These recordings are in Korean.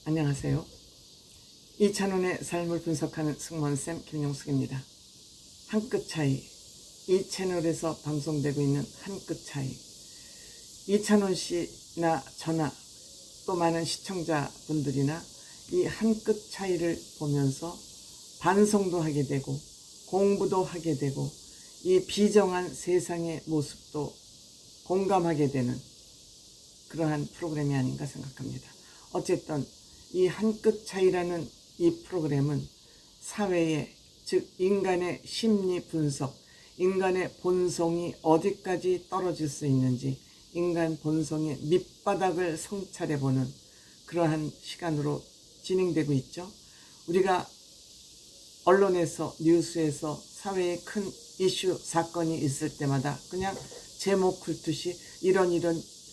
안녕하세요. 이찬원의 삶을 분석하는 승무원쌤 김용숙입니다. 한 끗 차이, 이 채널에서 방송되고 있는 한 끗 차이. 이찬원 씨나 저나 또 많은 시청자분들이나 이 한 끗 차이를 보면서 반성도 하게 되고 공부도 하게 되고 이 비정한 세상의 모습도 공감하게 되는 그러한 프로그램이 아닌가 생각합니다. 어쨌든 이 한 끗 차이라는 이 프로그램은 사회의, 즉 인간의 심리 분석, 인간의 본성이 어디까지 떨어질 수 있는지, 인간 본성의 밑바닥을 성찰해보는 그러한 시간으로 진행되고 있죠. 우리가 언론에서, 뉴스에서 사회에 큰 이슈, 사건이 있을 때마다 그냥 제목 굵듯이 이런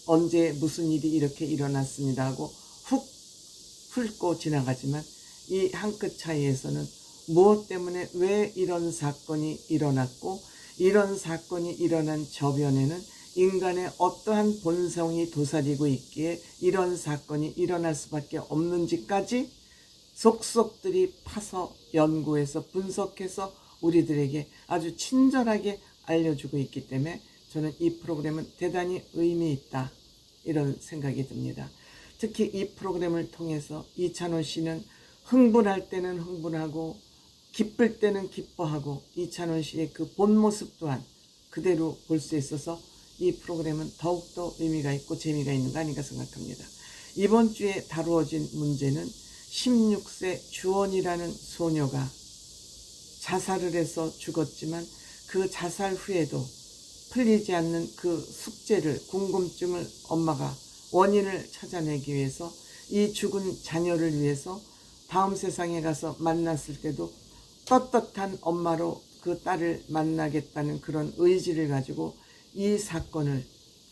언제 무슨 일이 이렇게 일어났습니다 하고 훅 훑고 지나가지만, 이 한 끗 차이에서는 무엇 때문에 왜 이런 사건이 일어났고, 이런 사건이 일어난 저변에는 인간의 어떠한 본성이 도사리고 있기에 이런 사건이 일어날 수밖에 없는지까지 속속들이 파서 연구해서 분석해서 우리들에게 아주 친절하게 알려주고 있기 때문에 저는 이 프로그램은 대단히 의미 있다, 이런 생각이 듭니다. 특히 이 프로그램을 통해서 이찬원 씨는 흥분할 때는 흥분하고 기쁠 때는 기뻐하고 이찬원 씨의 그 본 모습 또한 그대로 볼 수 있어서 이 프로그램은 더욱더 의미가 있고 재미가 있는 거 아닌가 생각합니다. 이번 주에 다루어진 문제는 16세 주원이라는 소녀가 자살을 해서 죽었지만 그 자살 후에도 풀리지 않는 그 숙제를, 궁금증을 엄마가 원인을 찾아내기 위해서 이 죽은 자녀를 위해서 다음 세상에 가서 만났을 때도 떳떳한 엄마로 그 딸을 만나겠다는 그런 의지를 가지고 이 사건을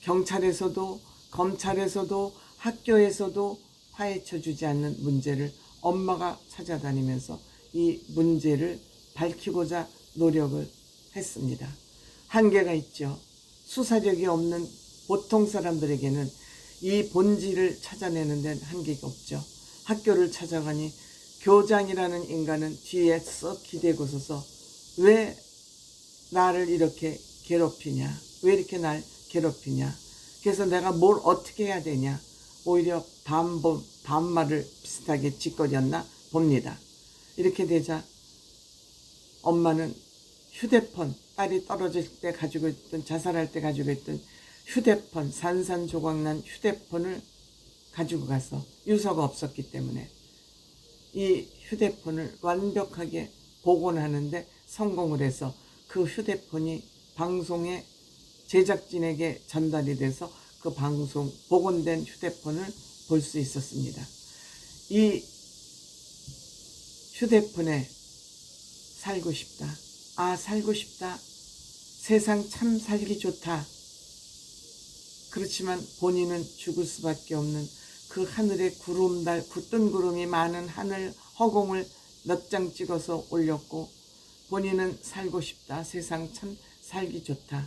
경찰에서도 검찰에서도 학교에서도 파헤쳐 주지 않는 문제를 엄마가 찾아다니면서 이 문제를 밝히고자 노력을 했습니다. 한계가 있죠. 수사력이 없는 보통 사람들에게는 이 본질을 찾아내는 데는 한계가 없죠. 학교를 찾아가니 교장이라는 인간은 뒤에 썩 기대고 서서 왜 나를 이렇게 괴롭히냐, 왜 이렇게 날 괴롭히냐, 그래서 내가 뭘 어떻게 해야 되냐, 오히려 반말을 비슷하게 짓거렸나 봅니다. 이렇게 되자 엄마는 휴대폰, 딸이 떨어질 때 가지고 있던, 자살할 때 가지고 있던 휴대폰, 산산조각난 휴대폰을 가지고 가서, 유서가 없었기 때문에 이 휴대폰을 완벽하게 복원하는데 성공을 해서 그 휴대폰이 방송의 제작진에게 전달이 돼서 그 방송, 복원된 휴대폰을 볼 수 있었습니다. 이 휴대폰에 살고 싶다, 살고 싶다, 세상 참 살기 좋다. 그렇지만 본인은 죽을 수밖에 없는 그 하늘에 구름달, 뜬 구름이 많은 하늘 허공을 몇 장 찍어서 올렸고, 본인은 살고 싶다, 세상 참 살기 좋다.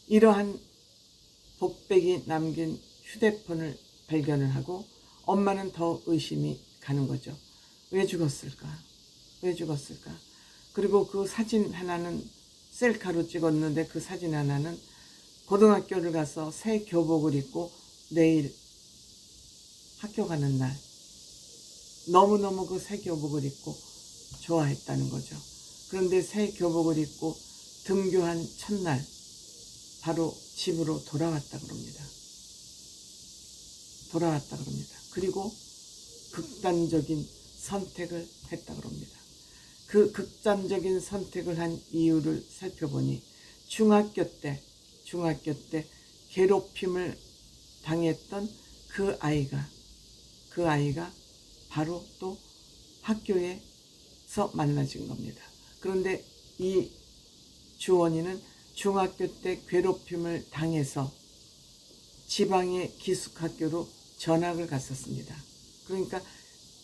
이러한 복백이 남긴 휴대폰을 발견을 하고 엄마는 더 의심이 가는 거죠. 왜 죽었을까? 왜 죽었을까? 그리고 그 사진 하나는 셀카로 찍었는데 그 사진 하나는 고등학교를 가서 새 교복을 입고 내일 학교 가는 날 너무너무 그 새 교복을 입고 좋아했다는 거죠. 그런데 새 교복을 입고 등교한 첫날 바로 집으로 돌아왔다 그럽니다. 돌아왔다 그럽니다. 그리고 극단적인 선택을 했다 그럽니다. 그 극단적인 선택을 한 이유를 살펴보니 중학교 때 괴롭힘을 당했던 그 아이가 바로 또 학교에서 만나진 겁니다. 그런데 이 주원이는 중학교 때 괴롭힘을 당해서 지방의 기숙학교로 전학을 갔었습니다. 그러니까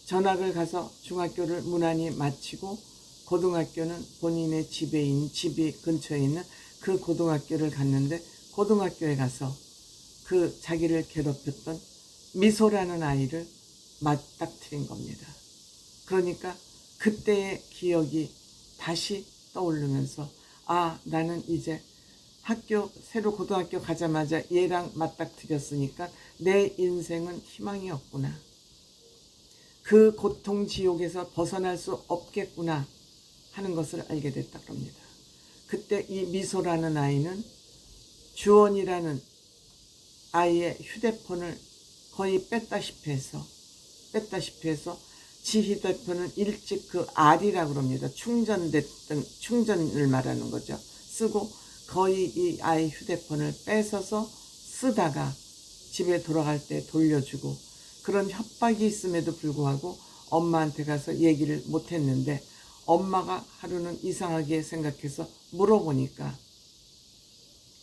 전학을 가서 중학교를 무난히 마치고 고등학교는 본인의 집이 근처에 있는 그 고등학교를 갔는데, 고등학교에 가서 그 자기를 괴롭혔던 미소라는 아이를 맞닥뜨린 겁니다. 그러니까 그때의 기억이 다시 떠오르면서 나는 이제 새로 고등학교 가자마자 얘랑 맞닥뜨렸으니까 내 인생은 희망이 없구나. 그 고통 지옥에서 벗어날 수 없겠구나 하는 것을 알게 됐다 그럽니다. 그때 이 미소라는 아이는 주원이라는 아이의 휴대폰을 거의 뺐다시피 해서 지 휴대폰은 일찍 그 R이라고 그럽니다. 충전을 말하는 거죠. 쓰고 거의 이 아이 휴대폰을 뺏어서 쓰다가 집에 돌아갈 때 돌려주고, 그런 협박이 있음에도 불구하고 엄마한테 가서 얘기를 못했는데 엄마가 하루는 이상하게 생각해서 물어보니까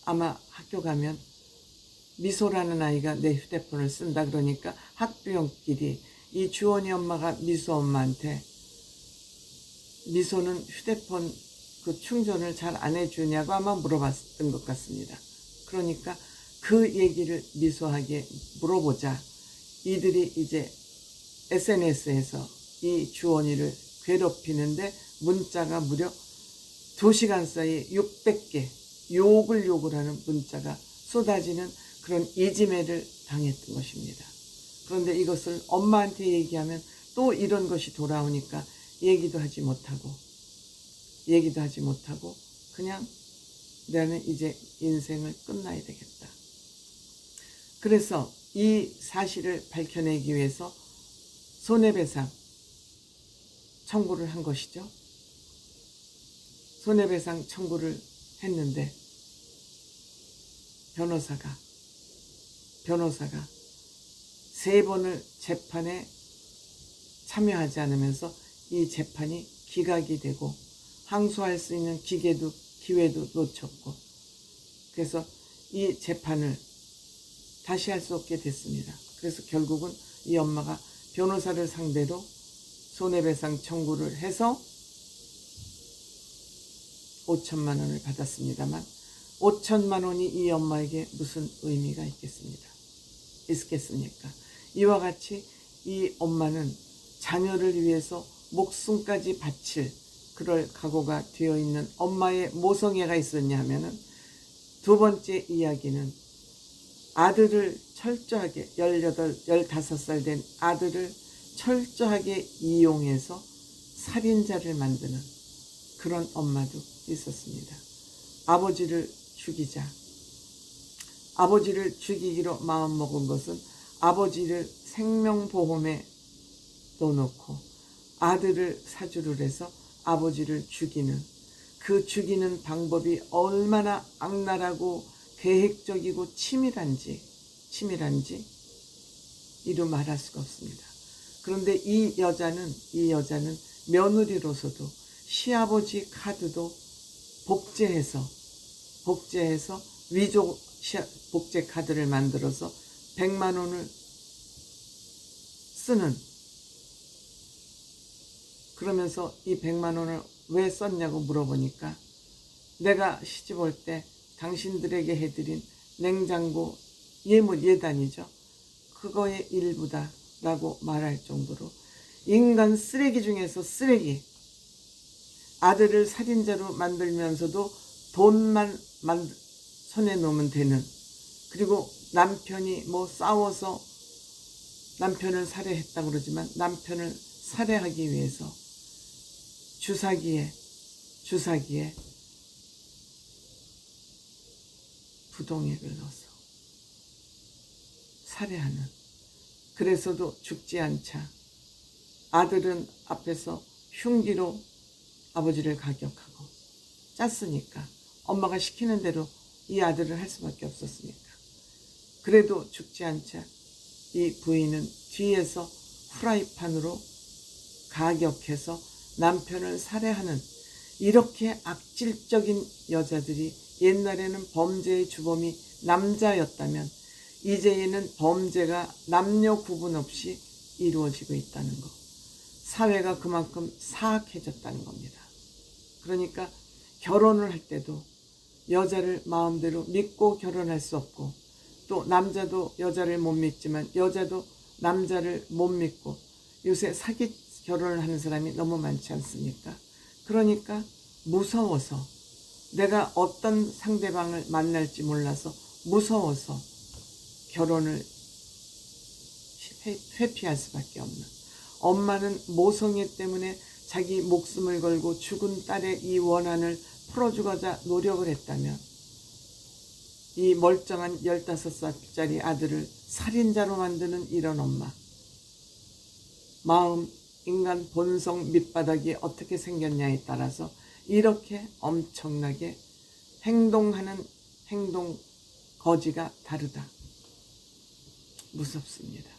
아마 학교 가면 미소라는 아이가 내 휴대폰을 쓴다 그러니까 학부형끼리 이 주원이 엄마가 미소 엄마한테 미소는 휴대폰 그 충전을 잘 안 해주냐고 아마 물어봤던 것 같습니다. 그러니까 그 얘기를 미소하게 물어보자 이들이 이제 SNS에서 이 주원이를 괴롭히는데 문자가 무려 2시간 사이에 600개 욕을 하는 문자가 쏟아지는 그런 이지매를 당했던 것입니다. 그런데 이것을 엄마한테 얘기하면 또 이런 것이 돌아오니까 얘기도 하지 못하고 그냥 나는 이제 인생을 끝나야 되겠다. 그래서 이 사실을 밝혀내기 위해서 손해배상 청구를 한 것이죠. 손해배상 청구를 했는데 변호사가 3번을 재판에 참여하지 않으면서 이 재판이 기각이 되고 항소할 수 있는 기회도 놓쳤고, 그래서 이 재판을 다시 할 수 없게 됐습니다. 그래서 결국은 이 엄마가 변호사를 상대로 손해배상 청구를 해서 5천만 원을 받았습니다만 5천만 원이 이 엄마에게 무슨 의미가 있겠습니까? 이와 같이 이 엄마는 자녀를 위해서 목숨까지 바칠 그럴 각오가 되어 있는 엄마의 모성애가 있었냐 하면은, 두 번째 이야기는 아들을 철저하게 15살 된 아들을 철저하게 이용해서 살인자를 만드는 그런 엄마도 있었습니다. 아버지를 죽이기로 마음먹은 것은 아버지를 생명보험에 넣어놓고 아들을 사주를 해서 아버지를 죽이는, 그 죽이는 방법이 얼마나 악랄하고 계획적이고 치밀한지 이루 말할 수가 없습니다. 그런데 이 여자는 며느리로서도 시아버지 카드도 복제해서 위조 복제 카드를 만들어서 100만 원을 쓰는, 그러면서 이 100만 원을 왜 썼냐고 물어보니까 내가 시집 올 때 당신들에게 해드린 냉장고 예단이죠. 그거의 일부다 라고 말할 정도로 인간 쓰레기 중에서 쓰레기, 아들을 살인자로 만들면서도 돈만 손에 놓으면 되는, 그리고 남편이 싸워서 남편을 살해했다고 그러지만 남편을 살해하기 위해서 주사기에 부동액을 넣어서 살해하는, 그래서도 죽지 않자 아들은 앞에서 흉기로 아버지를 가격하고 짰으니까 엄마가 시키는 대로 이 아들을 할 수밖에 없었으니까, 그래도 죽지 않자 이 부인은 뒤에서 후라이팬으로 가격해서 남편을 살해하는, 이렇게 악질적인 여자들이 옛날에는 범죄의 주범이 남자였다면 이제는 범죄가 남녀 구분 없이 이루어지고 있다는 것, 사회가 그만큼 사악해졌다는 겁니다. 그러니까 결혼을 할 때도 여자를 마음대로 믿고 결혼할 수 없고, 또 남자도 여자를 못 믿지만 여자도 남자를 못 믿고 요새 사기 결혼을 하는 사람이 너무 많지 않습니까? 그러니까 무서워서, 내가 어떤 상대방을 만날지 몰라서 무서워서 결혼을 회피할 수밖에 없는, 엄마는 모성애 때문에 자기 목숨을 걸고 죽은 딸의 이 원한을 풀어주고자 노력을 했다면 이 멀쩡한 15살짜리 아들을 살인자로 만드는 이런 엄마, 마음, 인간 본성 밑바닥이 어떻게 생겼냐에 따라서 이렇게 엄청나게 행동하는 행동 거지가 다르다. 무섭습니다.